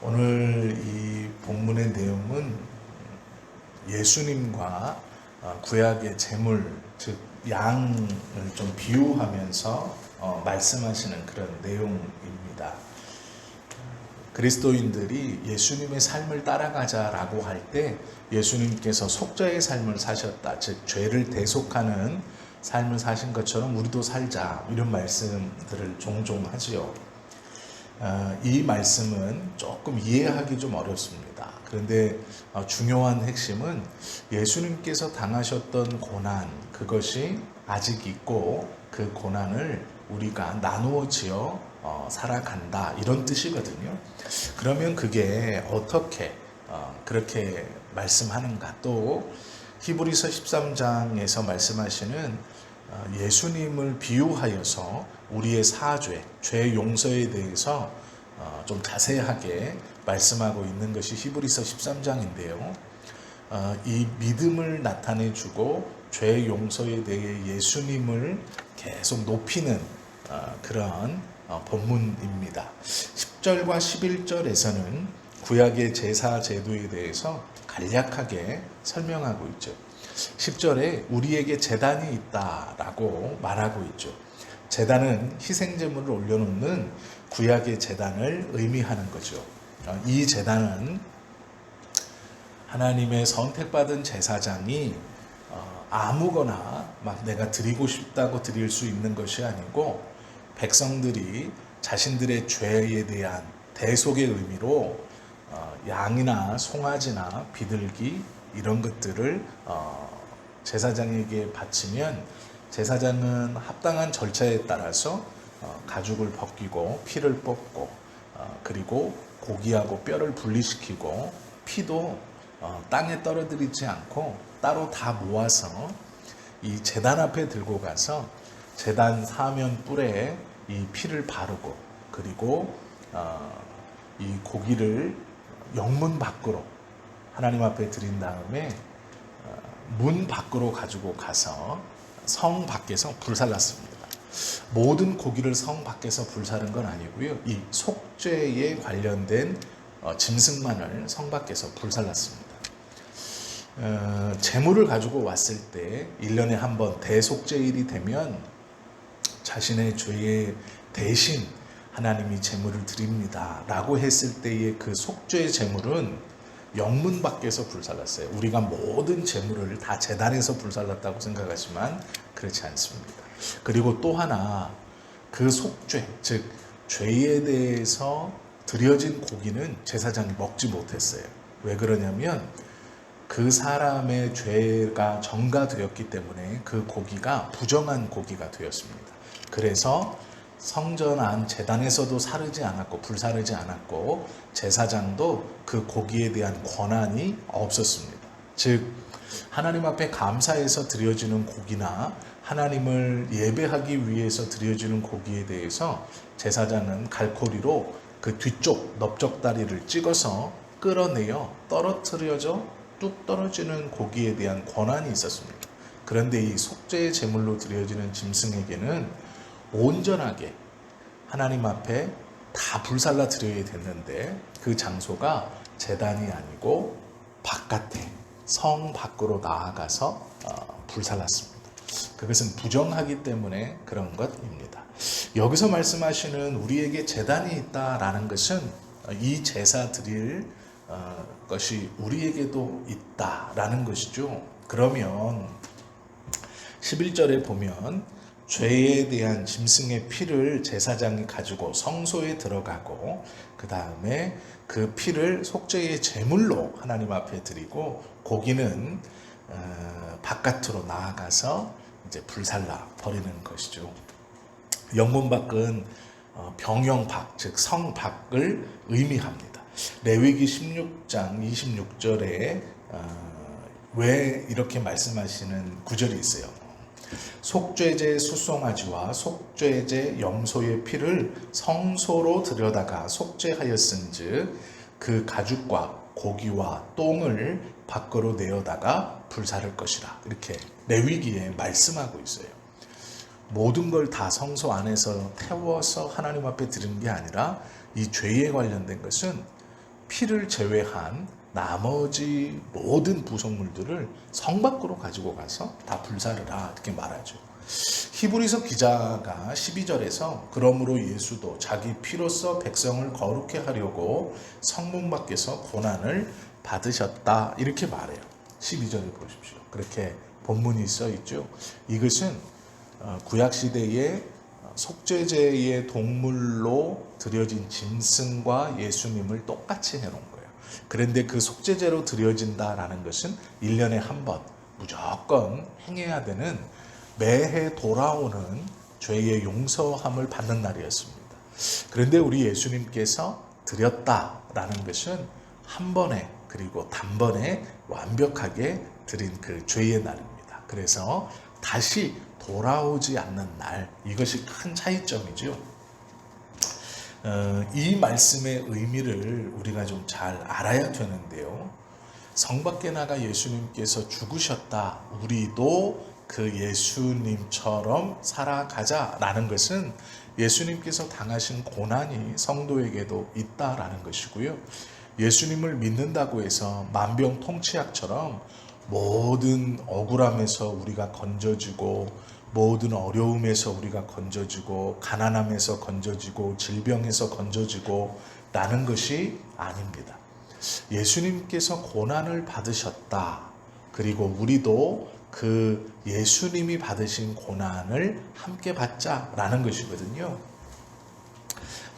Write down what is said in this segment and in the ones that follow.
오늘 이 본문의 내용은 예수님과 구약의 제물, 즉 양을 좀 비유하면서 말씀하시는 그런 내용입니다. 그리스도인들이 예수님의 삶을 따라가자라고 할 때 예수님께서 속죄의 삶을 사셨다, 즉 죄를 대속하는 삶을 사신 것처럼 우리도 살자, 이런 말씀들을 종종 하지요. 이 말씀은 조금 이해하기 좀 어렵습니다. 그런데 중요한 핵심은 예수님께서 당하셨던 고난, 그것이 아직 있고 그 고난을 우리가 나누어 지어 살아간다, 이런 뜻이거든요. 그러면 그게 어떻게 그렇게 말씀하는가? 또 히브리서 13장에서 말씀하시는 예수님을 비유하여서 우리의 사죄, 죄 용서에 대해서 좀 자세하게 말씀하고 있는 것이 히브리서 13장인데요. 이 믿음을 나타내주고 죄 용서에 대해 예수님을 계속 높이는 그런 본문입니다. 10절과 11절에서는 구약의 제사 제도에 대해서 간략하게 설명하고 있죠. 10절에 우리에게 제단이 있다라고 말하고 있죠. 제단은 희생제물을 올려놓는 구약의 제단을 의미하는 거죠. 이 제단은 하나님의 선택받은 제사장이 아무거나 막 내가 드리고 싶다고 드릴 수 있는 것이 아니고, 백성들이 자신들의 죄에 대한 대속의 의미로 양이나 송아지나 비둘기 이런 것들을 제사장에게 바치면 제사장은 합당한 절차에 따라서 가죽을 벗기고 피를 뽑고 그리고 고기하고 뼈를 분리시키고 피도 땅에 떨어뜨리지 않고 따로 다 모아서 이 제단 앞에 들고 가서 제단 사면 뿔에 이 피를 바르고, 그리고 이 고기를 영문 밖으로 하나님 앞에 드린 다음에 문 밖으로 가지고 가서 성 밖에서 불살랐습니다. 모든 고기를 성 밖에서 불사른 건 아니고요. 이 속죄에 관련된 짐승만을 성 밖에서 불살랐습니다. 제물을 가지고 왔을 때 1년에 한 번 대속죄일이 되면 자신의 죄의 대신 하나님이 제물을 드립니다 라고 했을 때의 그 속죄의 제물은 영문 밖에서 불살랐어요. 우리가 모든 제물을 다 제단에서 불살랐다고 생각하지만 그렇지 않습니다. 그리고 또 하나, 그 속죄, 즉 죄에 대해서 드려진 고기는 제사장이 먹지 못했어요. 왜 그러냐면 그 사람의 죄가 전가되었기 때문에 그 고기가 부정한 고기가 되었습니다. 그래서 성전 안 제단에서도 사르지 않았고 불사르지 않았고 제사장도 그 고기에 대한 권한이 없었습니다. 즉 하나님 앞에 감사해서 드려지는 고기나 하나님을 예배하기 위해서 드려지는 고기에 대해서 제사장은 갈고리로 그 뒤쪽 넓적다리를 찍어서 끌어내어 떨어뜨려져 뚝 떨어지는 고기에 대한 권한이 있었습니다. 그런데 이 속죄의 제물로 드려지는 짐승에게는 온전하게 하나님 앞에 다 불살라 드려야 됐는데 그 장소가 제단이 아니고 바깥에 성 밖으로 나아가서 불살랐습니다. 그것은 부정하기 때문에 그런 것입니다. 여기서 말씀하시는 우리에게 제단이 있다라는 것은 이 제사 드릴 것이 우리에게도 있다라는 것이죠. 그러면 11절에 보면 죄에 대한 짐승의 피를 제사장이 가지고 성소에 들어가고 그 다음에 그 피를 속죄의 제물로 하나님 앞에 드리고 고기는 바깥으로 나아가서 이제 불살라 버리는 것이죠. 영문 밖은 병영 밖, 즉 성 밖을 의미합니다. 레위기 16장 26절에 왜 이렇게 말씀하시는 구절이 있어요. 속죄제 수송아지와 속죄제 염소의 피를 성소로 들여다가 속죄하였은즉 그 가죽과 고기와 똥을 밖으로 내어다가 불사를 것이라, 이렇게 레위기에 말씀하고 있어요. 모든 걸 다 성소 안에서 태워서 하나님 앞에 드리는 게 아니라 이 죄에 관련된 것은 피를 제외한 나머지 모든 부속물들을 성 밖으로 가지고 가서 다 불사르라 이렇게 말하죠. 히브리서 기자가 12절에서 그러므로 예수도 자기 피로써 백성을 거룩해 하려고 성문 밖에서 고난을 받으셨다 이렇게 말해요. 12절에 보십시오. 그렇게 본문이 써 있죠. 이것은 구약시대의 속죄제의 동물로 드려진 짐승과 예수님을 똑같이 해놓은 거예요. 그런데 그 속죄제로 드려진다라는 것은 1년에 한 번 무조건 행해야 되는 매해 돌아오는 죄의 용서함을 받는 날이었습니다. 그런데 우리 예수님께서 드렸다라는 것은 한 번에 그리고 단번에 완벽하게 드린 그 죄의 날입니다. 그래서 다시 돌아오지 않는 날, 이것이 큰 차이점이죠. 이 말씀의 의미를 우리가 좀 잘 알아야 되는데요. 성 밖에 나가 예수님께서 죽으셨다, 우리도 그 예수님처럼 살아가자라는 것은 예수님께서 당하신 고난이 성도에게도 있다라는 것이고요. 예수님을 믿는다고 해서 만병통치약처럼 모든 억울함에서 우리가 건져지고 모든 어려움에서 우리가 건져지고 가난함에서 건져지고 질병에서 건져지고 라는 것이 아닙니다. 예수님께서 고난을 받으셨다. 그리고 우리도 그 예수님이 받으신 고난을 함께 받자라는 것이거든요.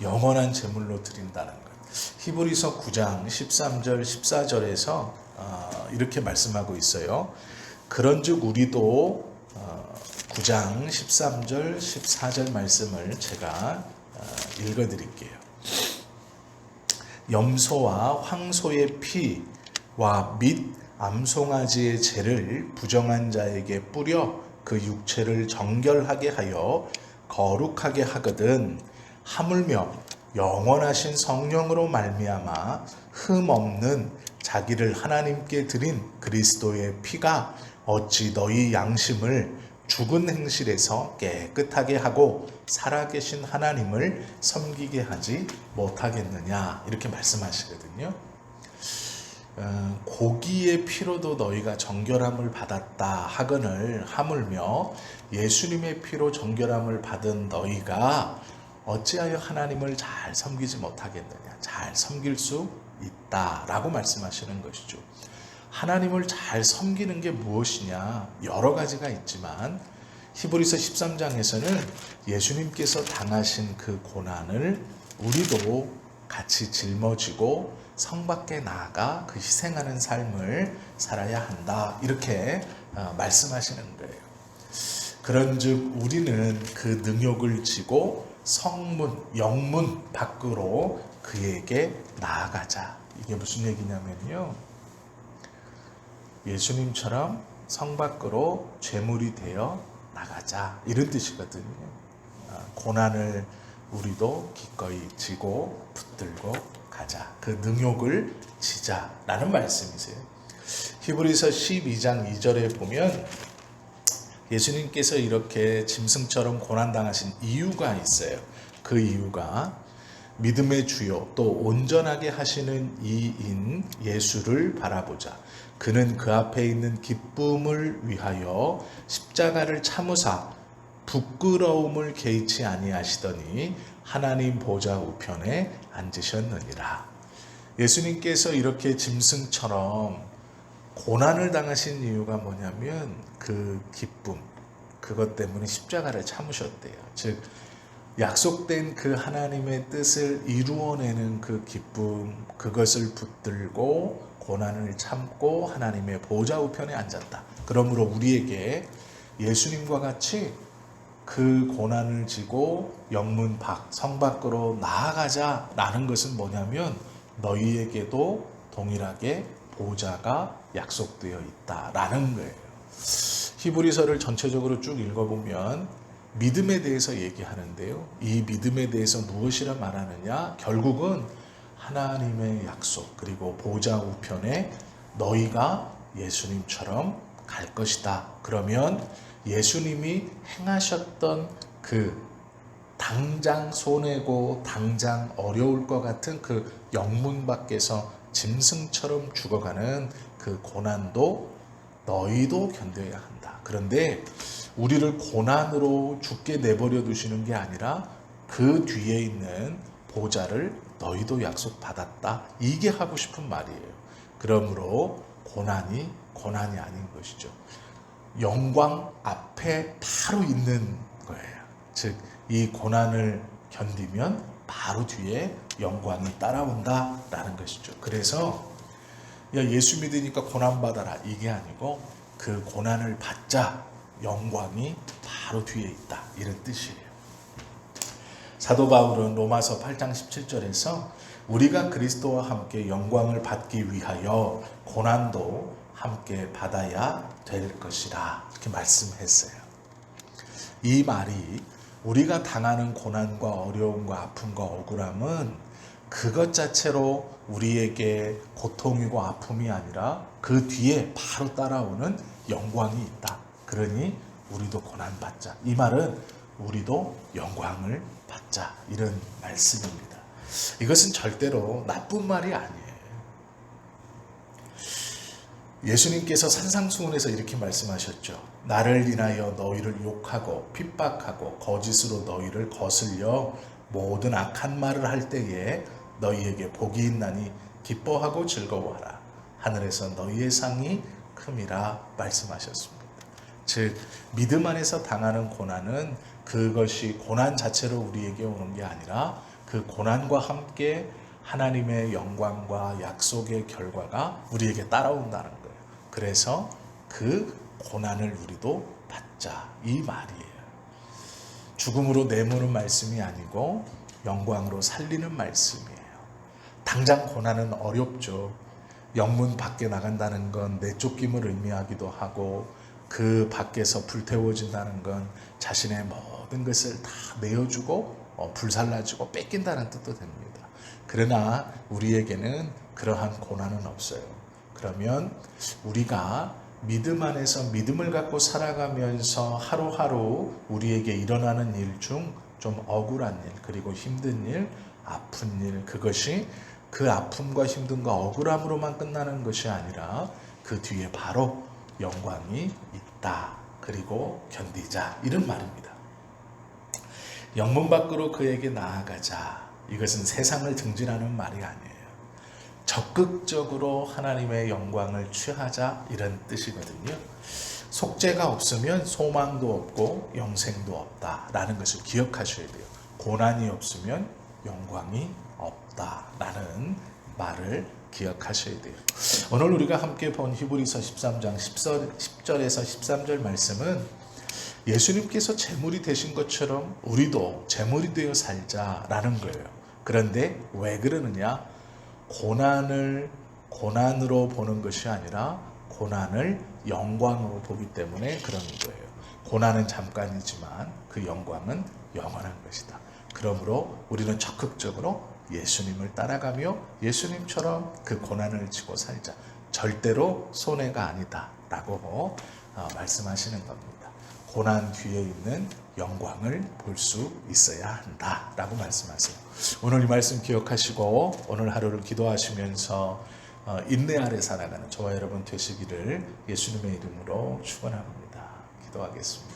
영원한 제물로 드린다는 것. 히브리서 9장 13절 14절에서 이렇게 말씀하고 있어요. 그런즉 우리도 9장 13절 14절 말씀을 제가 읽어드릴게요. 염소와 황소의 피와 및 암송아지의 죄를 부정한 자에게 뿌려 그 육체를 정결하게 하여 거룩하게 하거든 하물며 영원하신 성령으로 말미암아 흠 없는 자기를 하나님께 드린 그리스도의 피가 어찌 너희 양심을 죽은 행실에서 깨끗하게 하고 살아계신 하나님을 섬기게 하지 못하겠느냐 이렇게 말씀하시거든요. 고기의 피로도 너희가 정결함을 받았다 하거늘 하물며 예수님의 피로 정결함을 받은 너희가 어찌하여 하나님을 잘 섬기지 못하겠느냐, 잘 섬길 수 있다라고 말씀하시는 것이죠. 하나님을 잘 섬기는 게 무엇이냐, 여러 가지가 있지만 히브리서 13장에서는 예수님께서 당하신 그 고난을 우리도 같이 짊어지고 성 밖에 나아가 그 희생하는 삶을 살아야 한다 이렇게 말씀하시는 거예요. 그런즉 우리는 그 능욕을 지고 성문, 영문 밖으로 그에게 나아가자. 이게 무슨 얘기냐면요, 예수님처럼 성 밖으로 죄물이 되어 나가자 이런 뜻이거든요. 고난을 우리도 기꺼이 지고 붙들고 가자. 그 능욕을 지자라는 말씀이세요. 히브리서 12장 2절에 보면 예수님께서 이렇게 짐승처럼 고난당하신 이유가 있어요. 그 이유가 믿음의 주요 또 온전하게 하시는 이인 예수를 바라보자. 그는 그 앞에 있는 기쁨을 위하여 십자가를 참으사 부끄러움을 개의치 아니하시더니 하나님 보좌 우편에 앉으셨느니라. 예수님께서 이렇게 짐승처럼 고난을 당하신 이유가 뭐냐면 그 기쁨, 그것 때문에 십자가를 참으셨대요. 즉 약속된 그 하나님의 뜻을 이루어내는 그 기쁨, 그것을 붙들고 고난을 참고 하나님의 보좌 우편에 앉았다. 그러므로 우리에게 예수님과 같이 그 고난을 지고 영문 밖, 성 밖으로 나아가자라는 것은 뭐냐면 너희에게도 동일하게 보좌가 약속되어 있다라는 거예요. 히브리서를 전체적으로 쭉 읽어보면 믿음에 대해서 얘기하는데요. 이 믿음에 대해서 무엇이라 말하느냐? 결국은 하나님의 약속, 그리고 보좌 우편에 너희가 예수님처럼 갈 것이다. 그러면 예수님이 행하셨던 그 당장 손해고 당장 어려울 것 같은 그 영문 밖에서 짐승처럼 죽어가는 그 고난도 너희도 견뎌야 한다. 그런데 우리를 고난으로 죽게 내버려 두시는 게 아니라 그 뒤에 있는 보좌를 너희도 약속받았다. 이게 하고 싶은 말이에요. 그러므로 고난이 아닌 것이죠. 영광 앞에 바로 있는 거예요. 즉, 이 고난을 견디면 바로 뒤에 영광이 따라온다라는 것이죠. 그래서 예수 믿으니까 고난받아라 이게 아니고 그 고난을 받자 영광이 바로 뒤에 있다 이런 뜻이에요. 사도 바울은 로마서 8장 17절에서 우리가 그리스도와 함께 영광을 받기 위하여 고난도 함께 받아야 될 것이라 이렇게 말씀했어요. 이 말이 우리가 당하는 고난과 어려움과 아픔과 억울함은 그것 자체로 우리에게 고통이고 아픔이 아니라 그 뒤에 바로 따라오는 영광이 있다. 그러니 우리도 고난받자. 이 말은 우리도 영광을 받자. 이런 말씀입니다. 이것은 절대로 나쁜 말이 아니에요. 예수님께서 산상수훈에서 이렇게 말씀하셨죠. 나를 인하여 너희를 욕하고 핍박하고 거짓으로 너희를 거슬려 모든 악한 말을 할 때에 너희에게 복이 있나니 기뻐하고 즐거워하라. 하늘에서 너희의 상이 큼이라 말씀하셨습니다. 즉 믿음 안에서 당하는 고난은 그것이 고난 자체로 우리에게 오는 게 아니라 그 고난과 함께 하나님의 영광과 약속의 결과가 우리에게 따라온다는 거예요. 그래서 그 고난을 우리도 받자 이 말이에요. 죽음으로 내모는 말씀이 아니고 영광으로 살리는 말씀이에요. 당장 고난은 어렵죠. 영문 밖에 나간다는 건 내쫓김을 의미하기도 하고 그 밖에서 불태워진다는 건 자신의 모든 것을 다 내어주고 불살라주고 뺏긴다는 뜻도 됩니다. 그러나 우리에게는 그러한 고난은 없어요. 그러면 우리가 믿음 안에서 믿음을 갖고 살아가면서 하루하루 우리에게 일어나는 일 중 좀 억울한 일 그리고 힘든 일, 아픈 일 그것이 그 아픔과 힘듦과 억울함으로만 끝나는 것이 아니라 그 뒤에 바로 영광이 있다. 그리고 견디자 이런 말입니다. 영문 밖으로 그에게 나아가자. 이것은 세상을 등진하는 말이 아니에요. 적극적으로 하나님의 영광을 취하자 이런 뜻이거든요. 속죄가 없으면 소망도 없고 영생도 없다라는 것을 기억하셔야 돼요. 고난이 없으면 영광이 없다라는 말을 기억하셔야 돼요. 오늘 우리가 함께 본 히브리서 13장 10절에서 13절 말씀은 예수님께서 제물이 되신 것처럼 우리도 제물이 되어 살자라는 거예요. 그런데 왜 그러느냐? 고난으로 보는 것이 아니라 고난을 영광으로 보기 때문에 그런 거예요. 고난은 잠깐이지만 그 영광은 영원한 것이다. 그러므로 우리는 적극적으로 예수님을 따라가며 예수님처럼 그 고난을 지고 살자. 절대로 손해가 아니다 라고 말씀하시는 겁니다. 고난 뒤에 있는 영광을 볼 수 있어야 한다 라고 말씀하세요. 오늘 이 말씀 기억하시고 오늘 하루를 기도하시면서 인내 아래 살아가는 저와 여러분 되시기를 예수님의 이름으로 축원합니다. 기도하겠습니다.